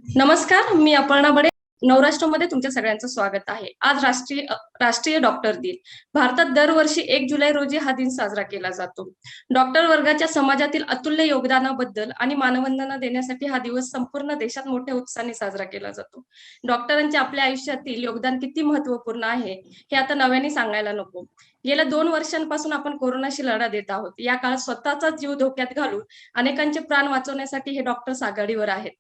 नमस्कार, मी अपर्णा बडे. नवराष्ट्रमध्ये तुमच्या सगळ्यांचं स्वागत आहे. आज राष्ट्रीय डॉक्टर दिन. भारतात दरवर्षी 1 जुलै रोजी हा दिन साजरा केला जातो. डॉक्टर वर्गाच्या समाजातील अतुल्य योगदानाबद्दल आणि मानवंदना देण्यासाठी हा दिवस संपूर्ण देशात मोठ्या उत्साहाने साजरा केला जातो. डॉक्टरांचे आपल्या आयुष्यातील योगदान किती महत्त्वपूर्ण आहे, हे आता नव्याने सांगायला नको. गेल्या 2 वर्षांपासून आपण कोरोनाशी लढा देत आहोत. या काळात स्वतःचा जीव धोक्यात घालून अनेकांचे प्राण वाचवण्यासाठी हे डॉक्टर्स आघाडीवर आहेत.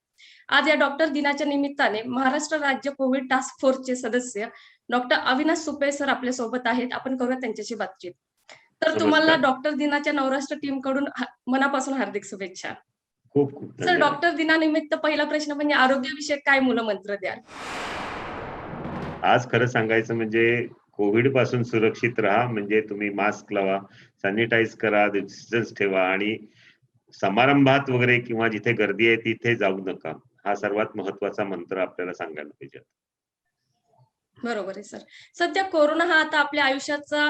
आज या डॉक्टर दिनाच्या निमित्ताने महाराष्ट्र राज्य कोविड टास्क फोर्सचे सदस्य डॉक्टर अविनाश सुपे सर आपल्या सोबत आहेत. आपण करूया त्यांच्याशी बातचीत. तर तुम्हाला नमस्कार. डॉक्टर दिनाच्या नवराष्ट्र टीम कडून मनापासून हार्दिक शुभेच्छा. खूप खूप सर, धन्यवाद. डॉक्टर दिनानिमित्त पहिला प्रश्न म्हणजे आरोग्याविषयक काय मूलमंत्र द्याल? आज खरं सांगायचं म्हणजे कोविड पासून सुरक्षित राहा, म्हणजे तुम्ही मास्क लावा, सॅनिटाईज करा, डिस्टन्स ठेवा आणि समारंभात वगैरे किंवा जिथे गर्दी आहे तिथे जाऊ नका. हा सर्वात महत्वाचा मंत्र आपल्याला सांगायला पाहिजे. बरोबर आहे सर. सध्या कोरोना हा आता आपल्या आयुष्याचा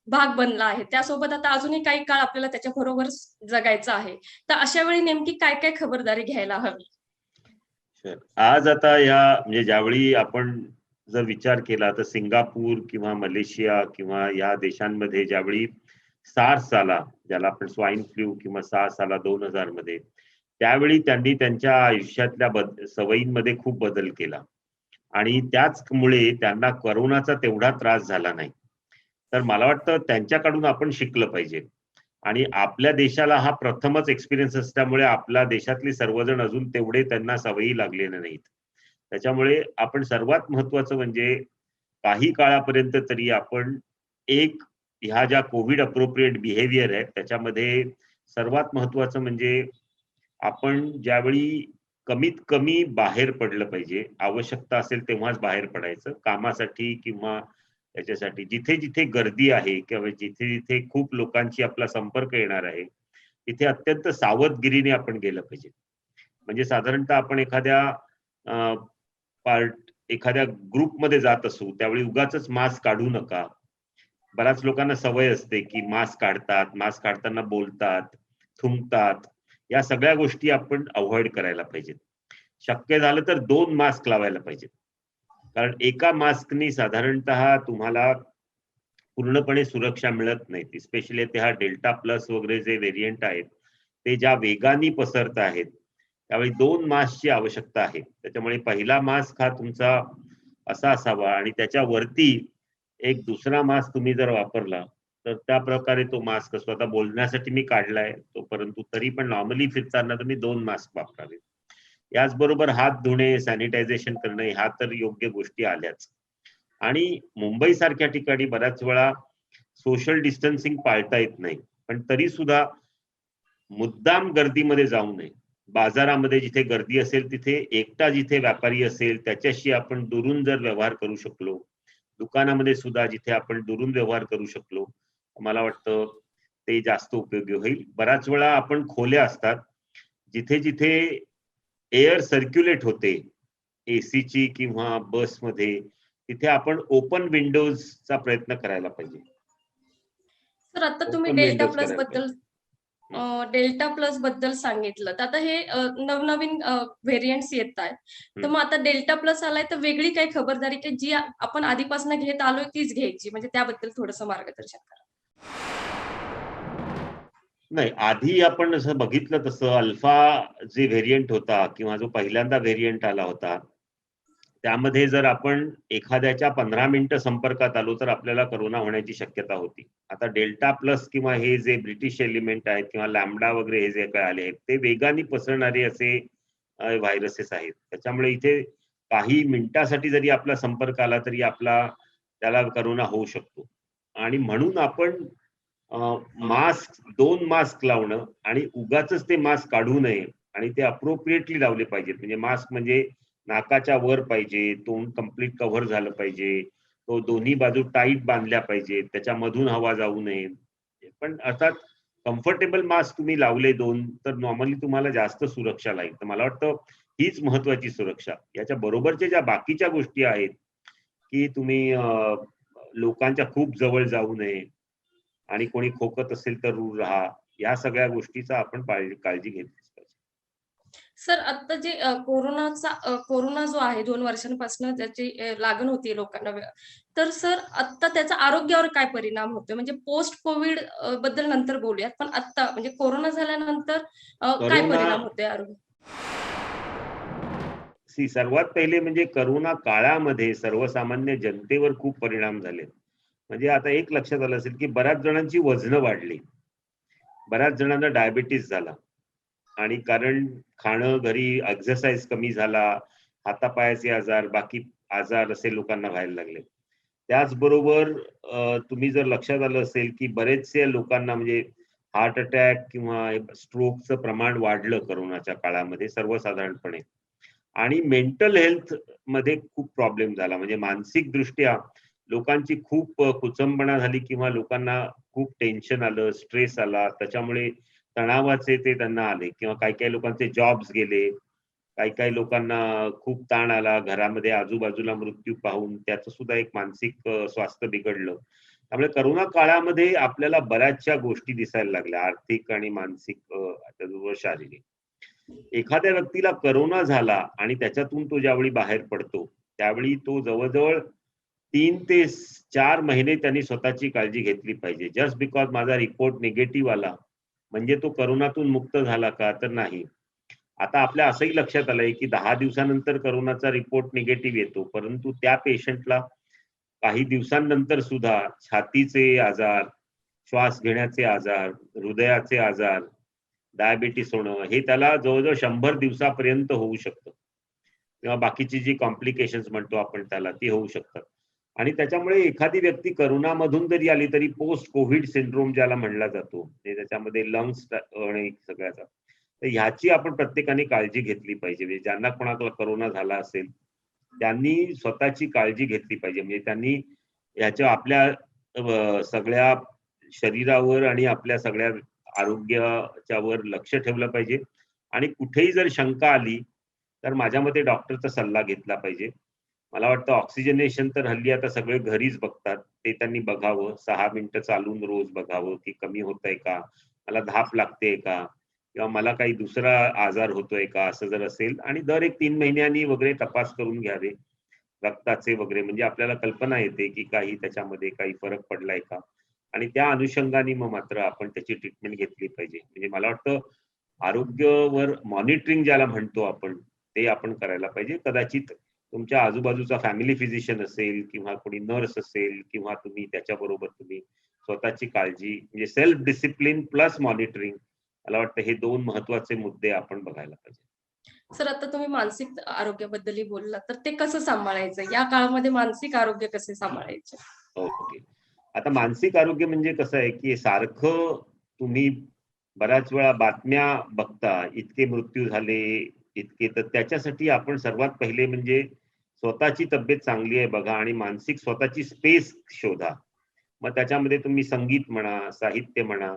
भाग बनला आहे. त्यासोबत आता अजूनही काही काळ आपल्याला त्याच्याबरोबर जगायचं आहे. तर अशा वेळी नेमकी काय-काय खबरदारी घ्यायला हवी? आज आता या म्हणजे ज्यावेळी आपण जर विचार केला तर सिंगापूर किंवा मलेशिया किंवा या देशांमध्ये ज्यावेळी सार्स आला, ज्याला आपण स्वाईन फ्लू किंवा सार्स आला 2000 मध्ये, त्यावेळी त्यांनी त्यांच्या आयुष्यातल्या सवयींमध्ये खूप बदल केला आणि त्याचमुळे त्यांना कोरोनाचा तेवढा त्रास झाला नाही. तर मला वाटतं त्यांच्याकडून आपण शिकलं पाहिजे आणि आपल्या देशाला हा प्रथमच एक्सपिरियन्स असल्यामुळे आपल्या देशातले सर्वजण अजून तेवढे त्यांना सवयी लागलेल्या नाहीत. त्याच्यामुळे आपण सर्वात महत्वाचं म्हणजे काही काळापर्यंत तरी आपण एक ह्या ज्या कोविड अप्रोप्रिएट बिहेवियर आहे त्याच्यामध्ये सर्वात महत्वाचं म्हणजे आपण ज्यावेळी कमीत कमी बाहेर पडलं पाहिजे. आवश्यकता असेल तेव्हाच बाहेर पडायचं, कामासाठी किंवा याच्यासाठी. जिथे जिथे गर्दी आहे किंवा जिथे जिथे खूप लोकांची आपला संपर्क येणार आहे तिथे अत्यंत सावधगिरीने आपण गेलं पाहिजे. म्हणजे साधारणतः आपण एखाद्या ग्रुपमध्ये जात असू त्यावेळी उगाचच मास्क काढू नका. बऱ्याच लोकांना सवय असते की मास्क काढतात, मास्क काढताना बोलतात, थुंकतात. या सगळ्या गोष्टी आपण अव्हॉइड करायला पाहिजेत. शक्य झालं तर 2 मास्क लावायला पाहिजेत. कारण एका मास्कनी साधारणतः तुम्हाला पूर्णपणे सुरक्षा मिळत नाही. स्पेशली ते हा डेल्टा प्लस वगैरे जे व्हेरियंट आहेत ते ज्या वेगाने पसरत आहेत त्यावेळी 2 मास्कची आवश्यकता आहे. त्याच्यामुळे पहिला मास्क हा तुमचा असा असावा आणि त्याच्यावरती एक दुसरा मास्क तुम्ही जर वापरला तर त्या प्रकारे तो मास्क असतो. आता बोलण्यासाठी मी काढलाय तो, परंतु तरी पण नॉर्मली फिरताना तुम्ही 2 मास्क वापरावे. याचबरोबर हात धुणे, सॅनिटायझेशन करणे ह्या तर योग्य गोष्टी आल्याच. आणि मुंबई सारख्या ठिकाणी बऱ्याच वेळा सोशल डिस्टन्सिंग पाळता येत नाही, पण तरी सुद्धा मुद्दाम गर्दीमध्ये जाऊ नये. बाजारामध्ये जिथे गर्दी असेल तिथे एकटा जिथे व्यापारी असेल त्याच्याशी आपण दुरून जर व्यवहार करू शकलो, दुकानामध्ये सुद्धा जिथे आपण दुरून व्यवहार करू शकलो, मला वाटतं ते जास्त उपयोगी होईल. बऱ्याच वेळा आपण खोल्या असतात जिथे जिथे एअर सर्क्युलेट होते एसीची किंवा बसमध्ये, तिथे आपण ओपन विंडोजचा प्रयत्न करायला पाहिजे. सर, आता तुम्ही ओपन विंडोज करायला पाहिजे. डेल्टा प्लस बद्दल सांगितलं. तर आता हे नवनवीन व्हेरियंट्स येत आहेत. तर मग आता डेल्टा प्लस आलाय तर वेगळी काही खबरदारी की जी आपण आधीपासून घेत आलोय तीच घ्यायची, म्हणजे त्याबद्दल थोडंसं मार्गदर्शन करा. नाही, आधी आपण जसं बघितलं तसं अल्फा जे व्हेरियंट होता किंवा जो पहिल्यांदा व्हेरियंट आला होता त्यामध्ये जर आपण एखाद्याच्या 15 मिनिटं संपर्कात आलो तर आपल्याला कोरोना होण्याची शक्यता होती. आता डेल्टा प्लस किंवा हे जे ब्रिटिश एलिमेंट आहेत किंवा लॅम्बडा वगैरे हे जे काय आले आहेत ते वेगाने पसरणारे असे व्हायरसेस आहेत. त्याच्यामुळे इथे काही मिनिटासाठी जरी आपला संपर्क आला तरी त्याला कोरोना होऊ शकतो. आणि म्हणून आपण मास्क 2 मास्क लावणं आणि उगाचच ते मास्क काढू नये आणि ते अप्रोप्रिएटली लावले पाहिजेत. म्हणजे मास्क म्हणजे नाकाच्या वर पाहिजे, तोंड कम्प्लीट कव्हर झालं पाहिजे, तो दोन्ही बाजू टाईट बांधल्या पाहिजेत, त्याच्यामधून हवा जाऊ नये. पण अर्थात कम्फर्टेबल मास्क तुम्ही लावले 2 तर नॉर्मली तुम्हाला जास्त सुरक्षा लागेल. तर मला वाटतं हीच महत्वाची सुरक्षा. याच्या बरोबरच्या ज्या बाकीच्या गोष्टी आहेत की तुम्ही लोकांच्या खूप जवळ जाऊ नये आणि कोणी खोकत असेल तर दूर राहा. या सगळ्या गोष्टीचा आपण काळजी घेतलीच पाहिजे. सर आता जे कोरोना जो आहे 2 वर्षांपासून त्याची लागण होतीये लोकांना तर सर आता त्याचा आरोग्यावर काय परिणाम होतोय? म्हणजे पोस्ट कोविड बद्दल नंतर बोलूयात. पण आत्ता म्हणजे कोरोना झाल्यानंतर काय करोना परिणाम होतोय आरोग्य सर्वात पहिले म्हणजे करोना काळामध्ये सर्वसामान्य जनतेवर खूप परिणाम झाले. म्हणजे आता एक लक्षात आलं असेल की बऱ्याच जणांची वजनं वाढली, बऱ्याच जणांना डायबिटीस झाला. आणि कारण खाणं घरी एक्सरसाइज कमी झाला, हातापायाचे आजार, बाकी आजार असे लोकांना व्हायला लागले. त्याचबरोबर तुम्ही जर लक्षात आलं असेल की बरेचसे लोकांना म्हणजे हार्ट अटॅक किंवा स्ट्रोकचं प्रमाण वाढलं करोनाच्या काळामध्ये सर्वसाधारणपणे. आणि मेंटल हेल्थ मध्ये खूप प्रॉब्लेम झाला. म्हणजे मानसिक दृष्ट्या लोकांची खूप कुचंबणा झाली किंवा लोकांना खूप टेन्शन आलं, स्ट्रेस आला. त्याच्यामुळे तणावाचे ते त्यांना आले किंवा काही-काही लोकांचे जॉब्स गेले. काही-काही लोकांना खूप ताण आला. घरामध्ये आजूबाजूला मृत्यू पाहून त्याचं सुद्धा एक मानसिक स्वास्थ्य बिघडलं. त्यामुळे करोना काळामध्ये आपल्याला बऱ्याचशा गोष्टी दिसायला लागल्या. आर्थिक आणि मानसिक त्याचबरोबर शारीरिक. एखाद्या व्यक्तीला करोना झाला आणि त्याच्यातून तो ज्यावेळी बाहेर पडतो, त्यावेळी तो जवळ-जवळ 3 ते 4 महिने त्यांनी स्वतःची काळजी घेतली पाहिजे. जस्ट बिकॉज माझा रिपोर्ट निगेटिव्ह आला, म्हणजे तो करोनातून मुक्त झाला का? तर नाही. आता आपल्या असंही लक्षात आलंय, की 10 दिवसानंतर करोनाचा रिपोर्ट निगेटिव्ह येतो. परंतु त्या पेशंटला काही दिवसांनंतर सुद्धा छातीचे आजार, श्वास घेण्याचे आजार, हृदयाचे आजार, डायबिटीस होणं हे त्याला जवळ-जवळ 100 दिवसापर्यंत होऊ शकतं. किंवा बाकीची जी कॉम्प्लिकेशन्स म्हणतो आपण त्याला ती होऊ शकतात. आणि त्याच्यामुळे एखादी व्यक्ती करोनामधून जरी आली तरी पोस्ट कोव्हिड सिंड्रोम ज्याला म्हणला जातो, म्हणजे त्याच्यामध्ये लंग्स आणि सगळ्याचा. तर ह्याची आपण प्रत्येकाने काळजी घेतली पाहिजे. म्हणजे ज्यांना कोणाला करोना झाला असेल, त्यांनी स्वतःची काळजी घेतली पाहिजे. म्हणजे त्यांनी ह्याच्या आपल्या सगळ्या शरीरावर आणि आपल्या सगळ्या आरोग्याच्या वर लक्ष ठेवलं पाहिजे आणि कुठेही जर शंका आली, तर माझ्या मते डॉक्टरचा सल्ला घेतला पाहिजे. मला वाटतं ऑक्सिजनेशन तर हल्ली आता सगळे घरीच बघतात. ते त्यांनी बघावं. 6 मिनिटं चालून रोज बघावं, की कमी होतंय का? मला धाप लागतेय का? किंवा मला काही दुसरा आजार होतोय का? असं जर असेल आणि दर एक 3 महिन्यांनी वगैरे तपास करून घ्यावे. रक्ताचे वगैरे म्हणजे आपल्याला कल्पना येते, की काही त्याच्यामध्ये काही फरक पडलाय का? आणि त्या अनुषंगाने मग मात्र आपण त्याची ट्रीटमेंट घेतली पाहिजे. म्हणजे मला वाटतं आरोग्यावर मॉनिटरिंग ज्याला म्हणतो आपण, ते आपण करायला पाहिजे. कदाचित तुमच्या आजूबाजूचा फॅमिली फिजिशियन असेल किंवा कोणी नर्स असेल किंवा तुम्ही त्याच्याबरोबर तुम्ही स्वतःची काळजी म्हणजे सेल्फ डिसिप्लिन प्लस मॉनिटरिंग मला वाटतं हे 2 महत्त्वाचे मुद्दे आपण बघायला पाहिजे. सर आता तुम्ही मानसिक आरोग्याबद्दलही बोललात, तर ते कसं सांभाळायचं? या काळामध्ये मानसिक आरोग्य कसे सांभाळायचे? ओके. आता मानसिक आरोग्य म्हणजे कसं आहे, की सारखं तुम्ही बऱ्याच वेळा बातम्या बघता, इतके मृत्यू झाले, इतके तर त्याच्यासाठी आपण सर्वात पहिले म्हणजे स्वतःची तब्येत चांगली आहे बघा आणि मानसिक स्वतःची स्पेस शोधा. मग त्याच्यामध्ये तुम्ही संगीत म्हणा, साहित्य म्हणा.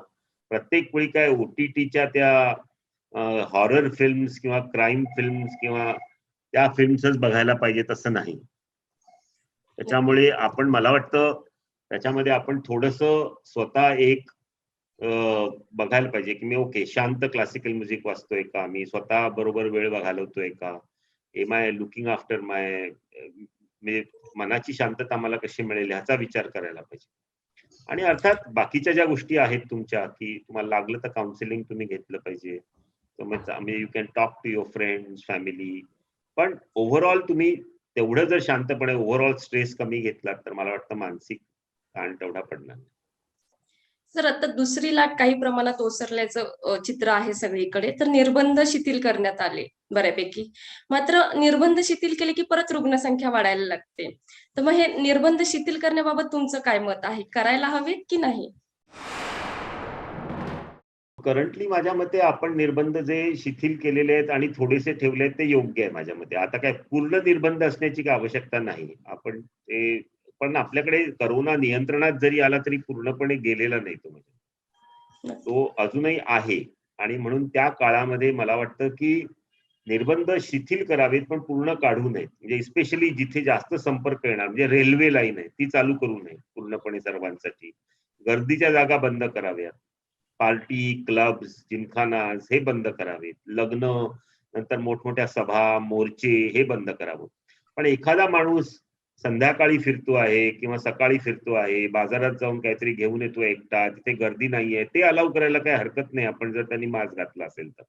प्रत्येक वेळी काय ओ-टी-टीच्या त्या हॉरर फिल्म्स किंवा क्राईम फिल्म्स किंवा त्या फिल्म्सच बघायला पाहिजेत असं नाही. त्याच्यामुळे नक्कीच. आपण मला वाटतं त्याच्यामध्ये आपण थोडंसं स्वतः एक अ, बघायला पाहिजे, की मी ओके शांत क्लासिकल म्युझिक वाजतोय का? मी स्वतः बरोबर वेळ घालवतोय का? एम आय लुकिंग आफ्टर माय म्हणजे मनाची शांतता मला कशी मिळेल ह्याचा विचार करायला पाहिजे. आणि अर्थात बाकीच्या ज्या गोष्टी आहेत तुमच्या, की तुम्हाला लागलं तर काउन्सिलिंग तुम्ही घेतलं पाहिजे. तर मग म्हणजे you can talk to your friends, family. पण ओव्हरऑल तुम्ही तेवढं जर शांतपणे ओव्हरऑल स्ट्रेस कमी घेतलात, तर मला वाटतं मानसिक ताण तेवढा पडणार नाही. सर आता दुसरी लाट काही प्रमाणात ओसरल्याचं चित्र आहे सगळीकडे. तर निर्बंध शिथिल करण्यात आले बऱ्यापैकी. मात्र निर्बंध शिथिल केले की परत रुग्णसंख्या वाढायला लागते. तर मग हे निर्बंध शिथिल करण्याबाबत तुमचं काय मत आहे? करायला हवेत की नाही? करंटली माझ्या मते आपण निर्बंध जे शिथिल केलेले आहेत आणि थोडेसे ठेवले आहेत ते योग्य आहे माझ्या मते. आता काय पूर्ण निर्बंध असण्याची काही आवश्यकता नाही. आपण ते पण आपल्याकडे कोरोना नियंत्रणात जरी आला तरी पूर्णपणे गेलेला नाही तो म्हणजे. नक्की. तो अजूनही आहे आणि म्हणून त्या काळामध्ये मला वाटतं, की निर्बंध शिथिल करावेत पण पूर्ण काढू नयेत. म्हणजे स्पेशली जिथे जास्त संपर्क येणार म्हणजे रेल्वे लाईन आहे ती चालू करू नये पूर्णपणे सर्वांसाठी. गर्दीच्या जागा बंद कराव्यात. पार्टी, क्लब्स, जिमखानाज हे बंद करावेत. लग्न नंतर मोठमोठ्या सभा, मोर्चे हे बंद करावं. पण एखादा माणूस संध्याकाळी फिरतो आहे किंवा सकाळी फिरतो आहे, बाजारात जाऊन काहीतरी घेऊन येतो एकटा, तिथे गर्दी नाहीये, ते अलाउ करायला काही हरकत नाही आपण जर त्यांनी मास्क घातला असेल तर.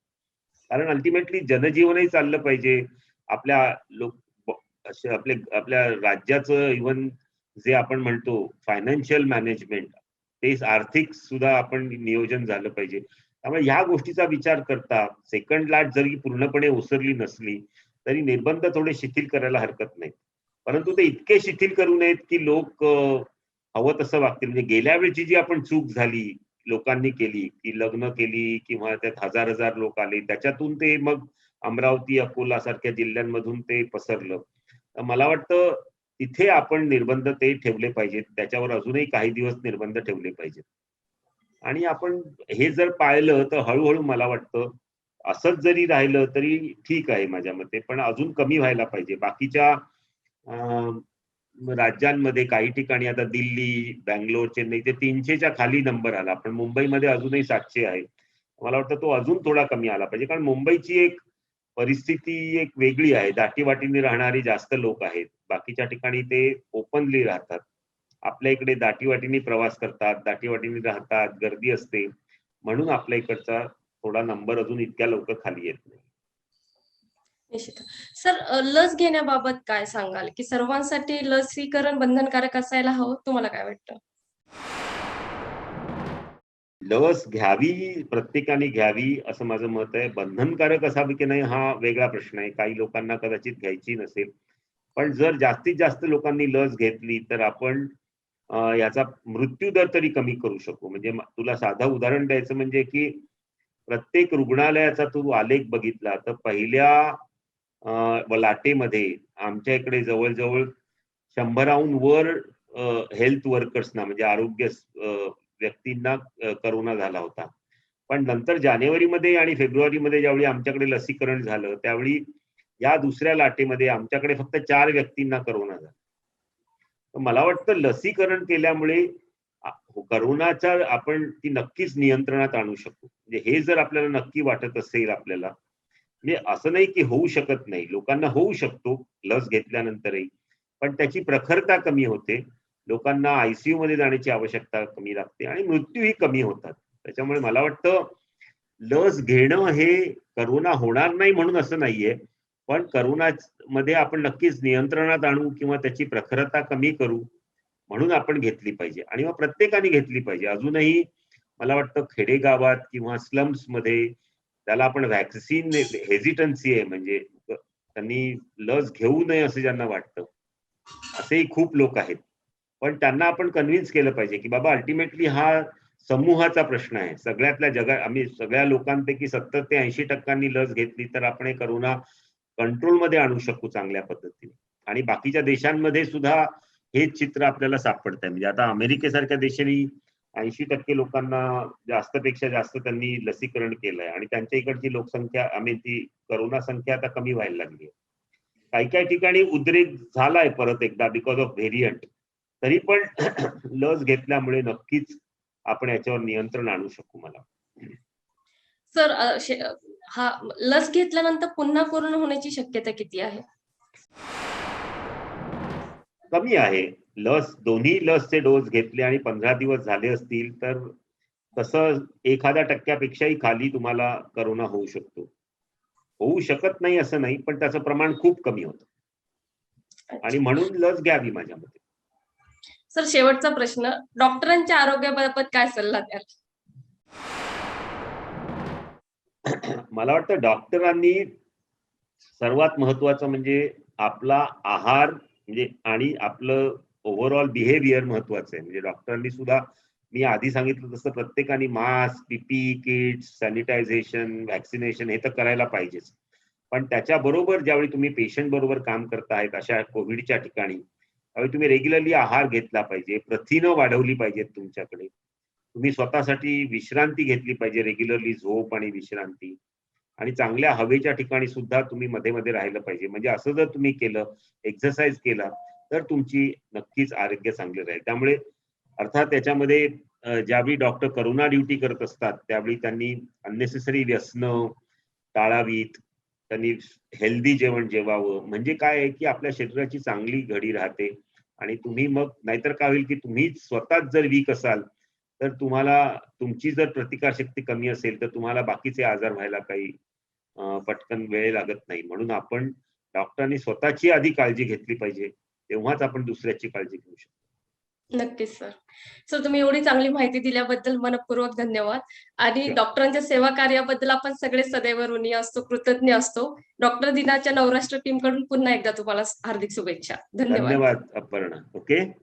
कारण अल्टिमेटली जनजीवनही चाललं पाहिजे. आपल्या लोक आपल्या राज्याचं इव्हन जे आपण म्हणतो फायनान्शियल मॅनेजमेंट, ते आर्थिक सुद्धा आपण नियोजन झालं पाहिजे. त्यामुळे ह्या गोष्टीचा विचार करता सेकंड लाट जरी पूर्णपणे ओसरली नसली तरी निर्बंध थोडे शिथिल करायला हरकत नाही. परंतु ते इतके शिथिल करू नयेत की लोक हवं तसं वागतील. म्हणजे गेल्या वेळची जी आपण चूक झाली लोकांनी केली की लग्न केली किंवा त्यात हजार हजार लोक आले, त्याच्यातून ते मग अमरावती, अकोला सारख्या जिल्ह्यांमधून ते पसरलं. तर मला वाटतं तिथे आपण निर्बंध ते ठेवले पाहिजेत. त्याच्यावर अजूनही काही दिवस निर्बंध ठेवले पाहिजेत. आणि आपण हे जर पाळलं तर हळूहळू मला वाटतं असंच जरी राहिलं तरी ठीक आहे माझ्या मते, पण अजून कमी व्हायला पाहिजे. बाकीच्या राज्यांमध्ये काही ठिकाणी आता दिल्ली, बँगलोर, चेन्नई ते 300च्या खाली नंबर आला, पण मुंबईमध्ये अजूनही 700 आहे. मला वाटतं तो अजून थोडा कमी आला पाहिजे, कारण मुंबईची एक परिस्थिती एक वेगळी आहे. दाटीवाटीने राहणारी जास्त लोक आहेत. बाकीच्या ठिकाणी ते ओपनली राहतात. आपल्या इकडे दाटीवाटीने प्रवास करतात, दाटीवाटीने राहतात, गर्दी असते. म्हणून आपल्या इकडचा थोडा नंबर अजून इतक्या लवकर खाली येत नाही. निश्चित. सर लस घेण्याबाबत काय सांगाल? की सर्वांसाठी लसीकरण बंधनकारक असायला हवं, तुम्हाला काय वाटतं? लस घ्यावी, प्रत्येकाने घ्यावी असं माझं मत आहे. बंधनकारक असावी की नाही हा वेगळा प्रश्न आहे. काही लोकांना कदाचित घ्यायची नसेल. पण जर जास्तीत जास्त लोकांनी लस घेतली तर आपण याचा मृत्यू दर तरी कमी करू शकू. म्हणजे तुला साधं उदाहरण द्यायचं म्हणजे की प्रत्येक रुग्णालयाचा तू आलेख बघितला तर पहिल्या लाटेमध्ये आमच्या इकडे जवळ-जवळ 100हून वर हेल्थ वर्कर्सना म्हणजे आरोग्य व्यक्तींना करोना झाला होता. पण नंतर जानेवारीमध्ये आणि फेब्रुवारीमध्ये ज्यावेळी आमच्याकडे लसीकरण झालं त्यावेळी या दुसऱ्या लाटेमध्ये आमच्याकडे फक्त 4 व्यक्तींना करोना झाला. तर मला वाटतं लसीकरण केल्यामुळे करोनाच्या आपण ती नक्कीच नियंत्रणात आणू शकतो. म्हणजे हे जर आपल्याला नक्की वाटत असेल आपल्याला, म्हणजे असं नाही की होऊ शकत नाही. लोकांना होऊ शकतो लस घेतल्यानंतरही. पण त्याची प्रखरता कमी होते. लोकांना आयसीयू मध्ये जाण्याची आवश्यकता कमी लागते आणि मृत्यूही कमी होतात. त्याच्यामुळे मला वाटतं लस घेणं हे करोना होणार नाही म्हणून असं नाहीये. पण करोना मध्ये आपण नक्कीच नियंत्रणात आणू किंवा त्याची प्रखरता कमी करू म्हणून आपण घेतली पाहिजे आणि मग प्रत्येकाने घेतली पाहिजे. अजूनही मला वाटतं खेडेगावात किंवा स्लम्स मध्ये त्याला आपण व्हॅक्सिन हेजिटन्सी आहे, म्हणजे त्यांनी लस घेऊ नये असं ज्यांना वाटतं असेही खूप लोक आहेत. पण त्यांना आपण कन्व्हिन्स केलं पाहिजे की बाबा अल्टिमेटली हा समूहाचा प्रश्न आहे. सगळ्यातल्या जगात आम्ही सगळ्या लोकांपैकी 70 ते 80% लस घेतली तर आपण हे करोना कंट्रोलमध्ये आणू शकू चांगल्या पद्धतीने. आणि बाकीच्या देशांमध्ये सुद्धा हेच चित्र आपल्याला सापडतंय. म्हणजे आता अमेरिकेसारख्या देशांनी 80% लोकांना जास्तपेक्षा जास्त त्यांनी लसीकरण केलंय आणि त्यांच्या इकडची लोकसंख्या ती करोना संख्या आता कमी व्हायला लागली आहे. काही काही ठिकाणी उद्रेक झालाय परत एकदा बिकॉज ऑफ व्हेरियंट. तरी पण लस घेतल्यामुळे नक्कीच आपण याच्यावर नियंत्रण आणू शकू मला. सर हा लस घेतल्यानंतर पुन्हा कोरोना होण्याची शक्यता किती आहे? कमी आहे. दोन्ही लसचे डोस घेतले आणि 15 दिवस झाले असतील तर तसं 1% खाली तुम्हाला करोना होऊ शकतो. होऊ शकत नाही असं नाही, पण त्याचं प्रमाण खूप कमी होतं. आणि अच्छा. म्हणून लस घ्यावी माझ्या मते. सर शेवटचा प्रश्न, डॉक्टरांच्या आरोग्याबाबत काय सल्ला द्याल? मला वाटतं डॉक्टरांनी सर्वात महत्वाचं म्हणजे आपला आहार म्हणजे आणि आपलं ओव्हरऑल बिहेवियर महत्वाचं आहे. म्हणजे डॉक्टरांनी सुद्धा मी आधी सांगितलं तसं प्रत्येकाने mask, PPE kits, sanitization, vaccination हे तर करायला पाहिजेच. पण त्याच्याबरोबर ज्यावेळी तुम्ही पेशंट बरोबर काम करतायत अशा कोविडच्या ठिकाणी, त्यावेळी तुम्ही रेग्युलरली आहार घेतला पाहिजे, प्रथिनं वाढवली पाहिजेत तुमच्याकडे. तुम्ही स्वतःसाठी विश्रांती घेतली पाहिजे, रेग्युलरली झोप आणि विश्रांती. आणि चांगल्या हवेच्या ठिकाणी सुद्धा तुम्ही मध्ये मध्ये राहिलं पाहिजे. म्हणजे असं जर तुम्ही केलं, एक्सरसाइज केला तर तुमची नक्कीच आरोग्य चांगले राहील. त्यामुळे अर्थात त्याच्यामध्ये ज्यावेळी डॉक्टर करोना ड्युटी करत असतात त्यावेळी त्यांनी अननेसेसरी व्यसनं टाळावीत. त्यांनी हेल्दी जेवण जेवावं. म्हणजे काय आहे की आपल्या शरीराची चांगली घडी राहते आणि तुम्ही मग नाहीतर काय होईल की तुम्ही स्वतःच जर वीक असाल तर तुम्हाला तुमची जर प्रतिकारशक्ती कमी असेल तर तुम्हाला बाकीचे आजार व्हायला काही पटकन वेळ लागत नाही. म्हणून आपण डॉक्टरांनी स्वतःची आधी काळजी घेतली पाहिजे, तेव्हाच आपण दुसऱ्याची काळजी घेऊ शकतो. नक्कीच सर. सर तुम्ही एवढी चांगली माहिती दिल्याबद्दल मनःपूर्वक धन्यवाद. आणि डॉक्टरांच्या सेवा कार्याबद्दल आपण सगळे सदैव ऋणी असतो, कृतज्ञ असतो. डॉक्टर दिनाच्या नवराष्ट्र टीमकडून पुन्हा एकदा तुम्हाला हार्दिक शुभेच्छा. धन्यवाद. धन्यवाद अपर्णा. ओके.